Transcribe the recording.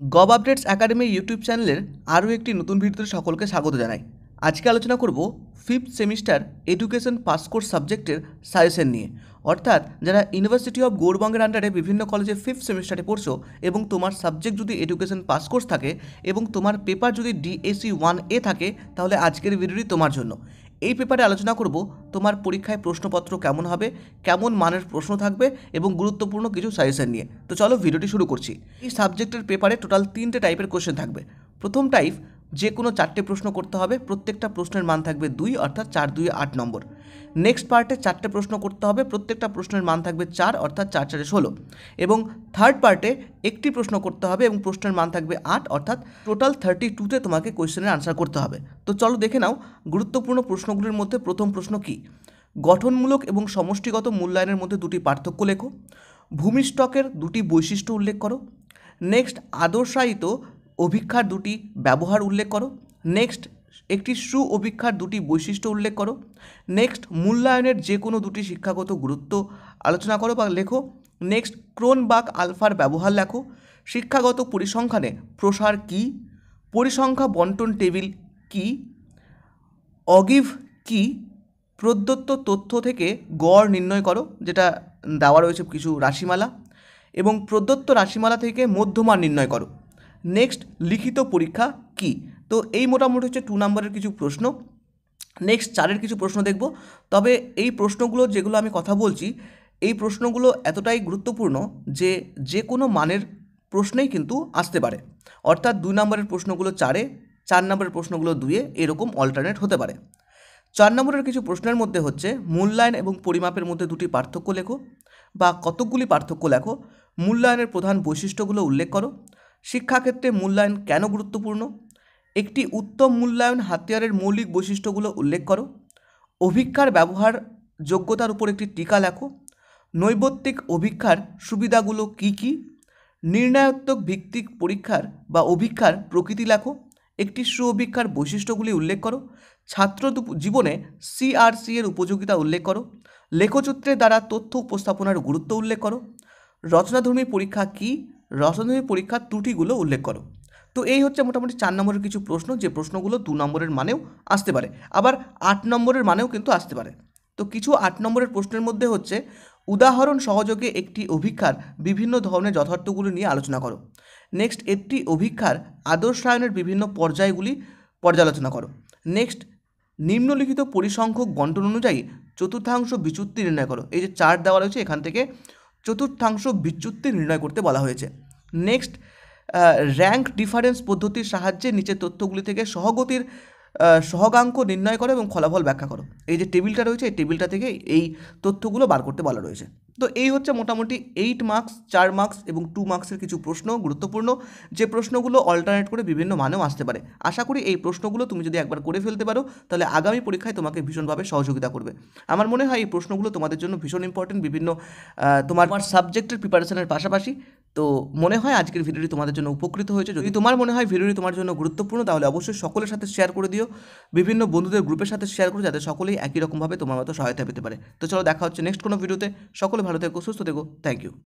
Gov updates academy YouTube চ্যানেলের আরও একটি নতুন ভিডিওতে সকলকে স্বাগত জানাই। আজকে আলোচনা করব fifth semester education pass course সাবজেক্টের সাজেশন নিয়ে। অর্থাৎ যারা ইউনিভার্সিটি অফ গৌড়বঙ্গের আন্ডারে বিভিন্ন কলেজে ফিফথ সেমিস্টারে পড়ছো এবং তোমার সাবজেক্ট যদি এডুকেশন পাস কোর্স থাকে এবং তোমার পেপার যদি ডিএসি 1A থাকে, তাহলে আজকের ভিডিওটি তোমার জন্য। এই পেপারে আলোচনা করব তোমার পরীক্ষায় প্রশ্নপত্র কেমন হবে, কেমন মানের প্রশ্ন থাকবে এবং গুরুত্বপূর্ণ কিছু সাজেশন নিয়ে। তো চলো ভিডিওটি শুরু করছি। এই সাবজেক্টের পেপারে টোটাল 3টে টাইপের কোশ্চেন থাকবে। প্রথম টাইপ, যে কোনো 4টে প্রশ্ন করতে হবে, প্রত্যেকটা প্রশ্নের মান থাকবে 2, অর্থাৎ 4 2 8 নম্বর। নেক্সট পার্টে 4টে প্রশ্ন করতে হবে, প্রত্যেকটা প্রশ্নের মান থাকবে 4, অর্থাৎ 4 4 16। এবং থার্ড পার্টে একটি প্রশ্ন করতে হবে এবং প্রশ্নের মান থাকবে 8, অর্থাৎ টোটাল 32তে তোমাকে কোয়েশ্চেনের আনসার করতে হবে। তো চলো দেখে নাও গুরুত্বপূর্ণ প্রশ্নগুলির মধ্যে প্রথম প্রশ্ন কি। গঠনমূলক এবং সমষ্টিগত মূল্যায়নের মধ্যে দুটি পার্থক্য লেখো। ভূমি স্টকের দুটি বৈশিষ্ট্য উল্লেখ করো। নেক্সট, আদর্শায়িত অভিক্ষার দুটি ব্যবহার উল্লেখ করো। নেক্সট, একটি সু অভিক্ষার দুটি বৈশিষ্ট্য উল্লেখ করো। নেক্সট, মূল্যায়নের যে কোনো দুটি শিক্ষাগত গুরুত্ব আলোচনা করো বা লেখো। নেক্সট, ক্রোনবাক আলফার ব্যবহার লেখো। শিক্ষাগত পরিসংখ্যানে প্রসার কী, পরিসংখ্যা বন্টন টেবিল কী, অগিভ কী, প্রদত্ত তথ্য থেকে গড় নির্ণয় করো, যেটা দেওয়া রয়েছে কিছু রাশিমালা, এবং প্রদত্ত রাশিমালা থেকে মধ্যমান নির্ণয় করো। নেক্সট, লিখিত পরীক্ষা কী। তো এই মোটামুটি হচ্ছে 2 নম্বরের কিছু প্রশ্ন। নেক্সট 4-এর কিছু প্রশ্ন দেখব। তবে এই প্রশ্নগুলো যেগুলো আমি কথা বলছি, এই প্রশ্নগুলো এতটাই গুরুত্বপূর্ণ যে যে কোনো মানের প্রশ্নেই কিন্তু আসতে পারে। অর্থাৎ 2 নম্বরের প্রশ্নগুলো 4-এ, 4 নম্বরের প্রশ্নগুলো 2-এ, এরকম অল্টারনেট হতে পারে। 4 নম্বরের কিছু প্রশ্নের মধ্যে হচ্ছে মূল্যায়ন এবং পরিমাপের মধ্যে দুটি পার্থক্য লেখো বা কতকগুলি পার্থক্য লেখো। মূল্যায়নের প্রধান বৈশিষ্ট্যগুলো উল্লেখ করো। শিক্ষাক্ষেত্রে মূল্যায়ন কেন গুরুত্বপূর্ণ। একটি উত্তম মূল্যায়ন হাতিয়ারের মৌলিক বৈশিষ্ট্যগুলো উল্লেখ করো। অভিক্ষার ব্যবহার যোগ্যতার উপর একটি টিকা লেখো। নৈবত্তিক অভিক্ষার সুবিধাগুলো কী কী। নির্ণায়ত্মক ভিত্তিক পরীক্ষার বা অভিক্ষার প্রকৃতি লেখো। একটি সুঅভিক্ষার বৈশিষ্ট্যগুলি উল্লেখ করো। ছাত্র জীবনে সিআরসি এর উপযোগিতা উল্লেখ করো। লেখচিত্রের দ্বারা তথ্য উপস্থাপনার গুরুত্ব উল্লেখ করো। রচনাধর্মী পরীক্ষা কী, রচনাধর্মী পরীক্ষার ত্রুটিগুলো উল্লেখ করো। তো এই হচ্ছে মোটামুটি 4 নম্বরের কিছু প্রশ্ন, যে প্রশ্নগুলো 2 নম্বরের মানেও আসতে পারে, আবার 8 নম্বরের মানেও কিন্তু আসতে পারে। তো কিছু 8 নম্বরের প্রশ্নের মধ্যে হচ্ছে উদাহরণ সহযোগে একটি অভিক্ষার বিভিন্ন ধরনের যথার্থগুলি নিয়ে আলোচনা করো। নেক্সট, একটি অভিক্ষার আদর্শায়নের বিভিন্ন পর্যায়গুলি পর্যালোচনা করো। নেক্সট, নিম্নলিখিত পরিসংখ্যক বন্টন অনুযায়ী চতুর্থাংশ বিচ্যুতি নির্ণয় করো। এই যে চার্ট দেওয়া রয়েছে, এখান থেকে চতুর্থাংশ বিচ্যুতি নির্ণয় করতে বলা হয়েছে। নেক্সট, র্যাঙ্ক ডিফারেন্স পদ্ধতির সাহায্যে নিচের তথ্যগুলি থেকে সহগতির সহগাঙ্ক নির্ণয় করো এবং ফলাফল ব্যাখ্যা করো। এই যে টেবিলটা রয়েছে, এই টেবিলটা থেকে এই তথ্যগুলো বার করতে বলা রয়েছে। তো এই হচ্ছে মোটামুটি 8 মার্কস, 4 মার্কস এবং 2 মার্কসের কিছু প্রশ্ন, গুরুত্বপূর্ণ যে প্রশ্নগুলো অল্টারনেট করে বিভিন্ন মানেও আসতে পারে। আশা করি এই প্রশ্নগুলো তুমি যদি একবার করে ফেলতে পারো, তাহলে আগামী পরীক্ষায় তোমাকে ভীষণভাবে সহযোগিতা করবে। আমার মনে হয় এই প্রশ্নগুলো তোমাদের জন্য ভীষণ ইম্পর্টেন্ট, বিভিন্ন তোমার সাবজেক্টের প্রিপারেশনের পাশাপাশি। তো মনে হয় আজকের ভিডিওটি তোমাদের জন্য উপকৃত হয়েছে। যদি তোমার মনে হয় ভিডিওটি তোমার জন্য গুরুত্বপূর্ণ, তাহলে অবশ্যই সকলের সাথে শেয়ার করে দিও, বিভিন্ন বন্ধুদের গ্রুপের সাথে শেয়ার করো, যাতে সকলেই একই রকমভাবে তোমার মতো সহায়তা পেতে পারে। তো চলো দেখা হচ্ছে নেক্সট কোনো ভিডিওতে। সকলে ভালো থেকো, সুস্থ থেকো। Thank you.